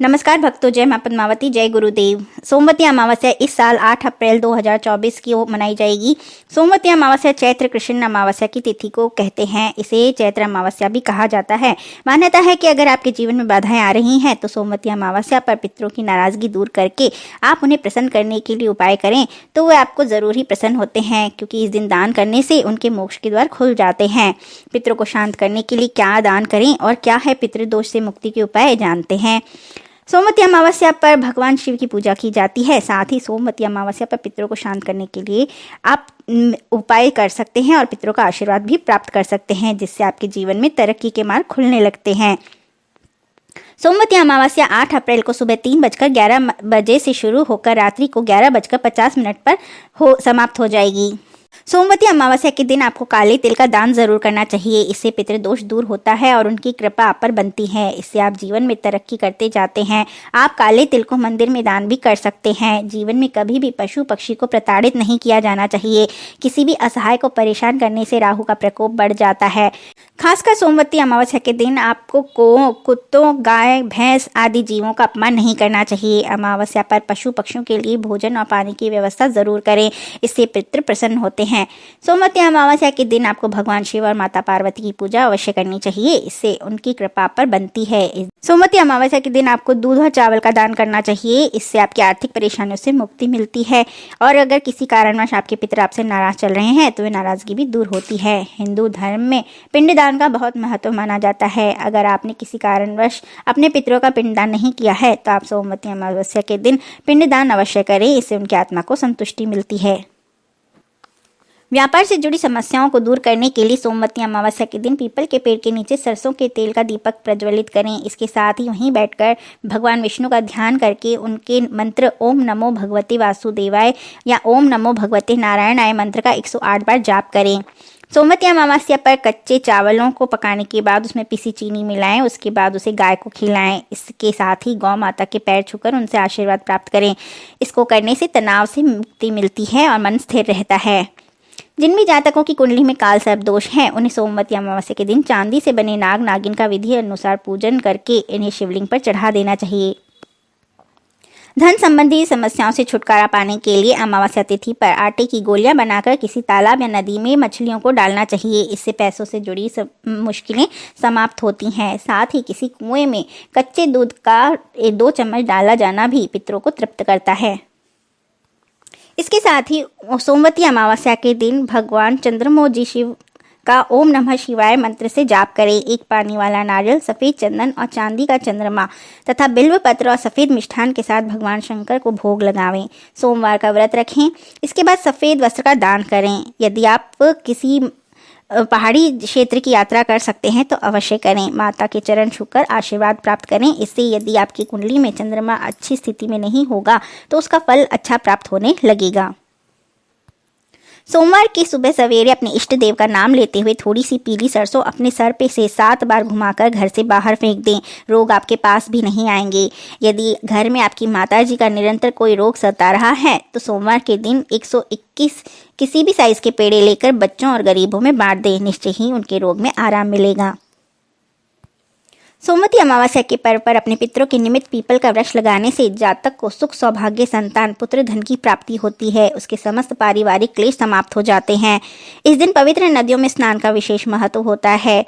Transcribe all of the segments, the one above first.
नमस्कार भक्तों, जय मां पद्मावती, जय गुरुदेव। सोमवती अमावस्या इस साल 8 अप्रैल 2024 की मनाई जाएगी। सोमवती अमावस्या चैत्र कृष्ण अमावस्या की तिथि को कहते हैं। इसे चैत्र अमावस्या भी कहा जाता है। मान्यता है कि अगर आपके जीवन में बाधाएं आ रही हैं तो सोमवती अमावस्या पर पितरों की नाराजगी दूर करके आप उन्हें प्रसन्न करने के लिए उपाय करें तो वे आपको जरूर ही प्रसन्न होते हैं, क्योंकि इस दिन दान करने से उनके मोक्ष के द्वार खुल जाते हैं। पितरों को शांत करने के लिए क्या दान करें और क्या है पितृदोष से मुक्ति के उपाय जानते हैं। सोमवती अमावस्या पर भगवान शिव की पूजा की जाती है। साथ ही सोमवती अमावस्या पर पितरों को शांत करने के लिए आप उपाय कर सकते हैं और पितरों का आशीर्वाद भी प्राप्त कर सकते हैं, जिससे आपके जीवन में तरक्की के मार्ग खुलने लगते हैं। सोमवती अमावस्या 8 अप्रैल को सुबह 3:11 बजे से शुरू होकर रात्रि को 11:50 पर समाप्त हो जाएगी। सोमवती अमावस्या के दिन आपको काले तिल का दान जरूर करना चाहिए। इससे पितृदोष दूर होता है और उनकी कृपा आप पर बनती है। इससे आप जीवन में तरक्की करते जाते हैं। आप काले तिल को मंदिर में दान भी कर सकते हैं। जीवन में कभी भी पशु पक्षी को प्रताड़ित नहीं किया जाना चाहिए। किसी भी असहाय को परेशान करने से राहु का प्रकोप बढ़ जाता है। खासकर सोमवती अमावस्या के दिन आपको कुत्तों, गाय, भैंस आदि जीवों का अपमान नहीं करना चाहिए। अमावस्या पर पशु पक्षियों के लिए भोजन और पानी की व्यवस्था जरूर करें। इससे पितृ प्रसन्न होते हैं। सोमवती अमावस्या के दिन आपको भगवान शिव और माता पार्वती की पूजा अवश्य करनी चाहिए। इससे उनकी कृपा पर बनती है। सोमवती अमावस्या के दिन आपको दूध और चावल का दान करना चाहिए। इससे आपकी आर्थिक परेशानियों से मुक्ति मिलती है और अगर किसी कारणवश आपके पितर आपसे नाराज चल रहे हैं तो वे नाराजगी भी दूर होती है। हिंदू धर्म में पिंडदान का बहुत महत्व माना जाता है। अगर आपने किसी कारणवश अपने पितरों का पिंडदान नहीं किया है तो आप सोमवती अमावस्या के दिन पिंडदान अवश्य करें। इससे उनकी आत्मा को संतुष्टि मिलती है। व्यापार से जुड़ी समस्याओं को दूर करने के लिए सोमवती अमावस्या के दिन पीपल के पेड़ के नीचे सरसों के तेल का दीपक प्रज्वलित करें। इसके साथ ही वहीं बैठकर भगवान विष्णु का ध्यान करके उनके मंत्र ओम नमो भगवते वासुदेवाय या ओम नमो भगवते नारायणाय मंत्र का 108 बार जाप करें। सोमवती अमावस्या पर कच्चे चावलों को पकाने के बाद उसमें पिसी चीनी मिलाएं। उसके बाद उसे गाय को खिलाएं। इसके साथ ही गौ माता के पैर छूकर उनसे आशीर्वाद प्राप्त करें। इसको करने से तनाव से मुक्ति मिलती है और मन स्थिर रहता है। जिन भी जातकों की कुंडली में काल सर्प दोष है उन्हें सोमवती अमावस्या के दिन चांदी से बने नाग नागिन का विधि अनुसार पूजन करके इन्हें शिवलिंग पर चढ़ा देना चाहिए। धन संबंधी समस्याओं से छुटकारा पाने के लिए अमावस्या तिथि पर आटे की गोलियां बनाकर किसी तालाब या नदी में मछलियों को डालना चाहिए। इससे पैसों से जुड़ी मुश्किलें समाप्त होती हैं। साथ ही किसी कुएं में कच्चे दूध का 2 चम्मच डाला जाना भी पितरों को तृप्त करता है। इसके साथ ही सोमवती अमावस्या के दिन भगवान चंद्रमौली शिव का ओम नमः शिवाय मंत्र से जाप करें। एक पानी वाला नारियल, सफ़ेद चंदन और चांदी का चंद्रमा तथा बिल्व पत्र और सफ़ेद मिष्ठान के साथ भगवान शंकर को भोग लगावें। सोमवार का व्रत रखें। इसके बाद सफ़ेद वस्त्र का दान करें। यदि आप किसी पहाड़ी क्षेत्र की यात्रा कर सकते हैं तो अवश्य करें। माता के चरण छूकर आशीर्वाद प्राप्त करें। इससे यदि आपकी कुंडली में चंद्रमा अच्छी स्थिति में नहीं होगा तो उसका फल अच्छा प्राप्त होने लगेगा। सोमवार की सुबह सवेरे अपने इष्ट देव का नाम लेते हुए थोड़ी सी पीली सरसों अपने सर पे से 7 बार घुमाकर घर से बाहर फेंक दें। रोग आपके पास भी नहीं आएंगे। यदि घर में आपकी माताजी का निरंतर कोई रोग सता रहा है तो सोमवार के दिन 121 किसी भी साइज के पेड़े लेकर बच्चों और गरीबों में बांट दें। निश्चय ही उनके रोग में आराम मिलेगा। सोमवती अमावस्या के पर्व पर अपने पितरों के निमित्त पीपल का वृक्ष लगाने से जातक को सुख, सौभाग्य, संतान, पुत्र, धन की प्राप्ति होती है। उसके समस्त पारिवारिक क्लेश समाप्त हो जाते हैं। इस दिन पवित्र नदियों में स्नान का विशेष महत्व होता है।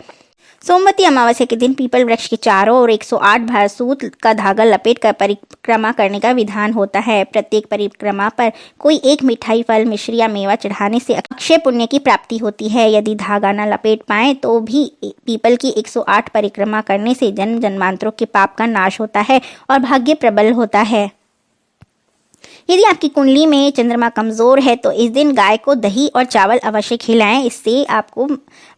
सोमवती अमावस्या के दिन पीपल वृक्ष के चारों ओर 108 बार सूत का धागा लपेट कर परिक्रमा करने का विधान होता है। प्रत्येक परिक्रमा पर कोई एक मिठाई, फल, मिश्री या मेवा चढ़ाने से अक्षय पुण्य की प्राप्ति होती है। यदि धागा न लपेट पाए तो भी पीपल की 108 परिक्रमा करने से जन्म जन्मांतरों के पाप का नाश होता है और भाग्य प्रबल होता है। यदि आपकी कुंडली में चंद्रमा कमजोर है तो इस दिन गाय को दही और चावल अवश्य खिलाएं। इससे आपको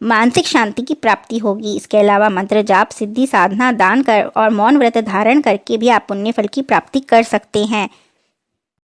मानसिक शांति की प्राप्ति होगी। इसके अलावा मंत्र जाप, सिद्धि साधना, दान कर और मौन व्रत धारण करके भी आप पुण्य फल की प्राप्ति कर सकते हैं।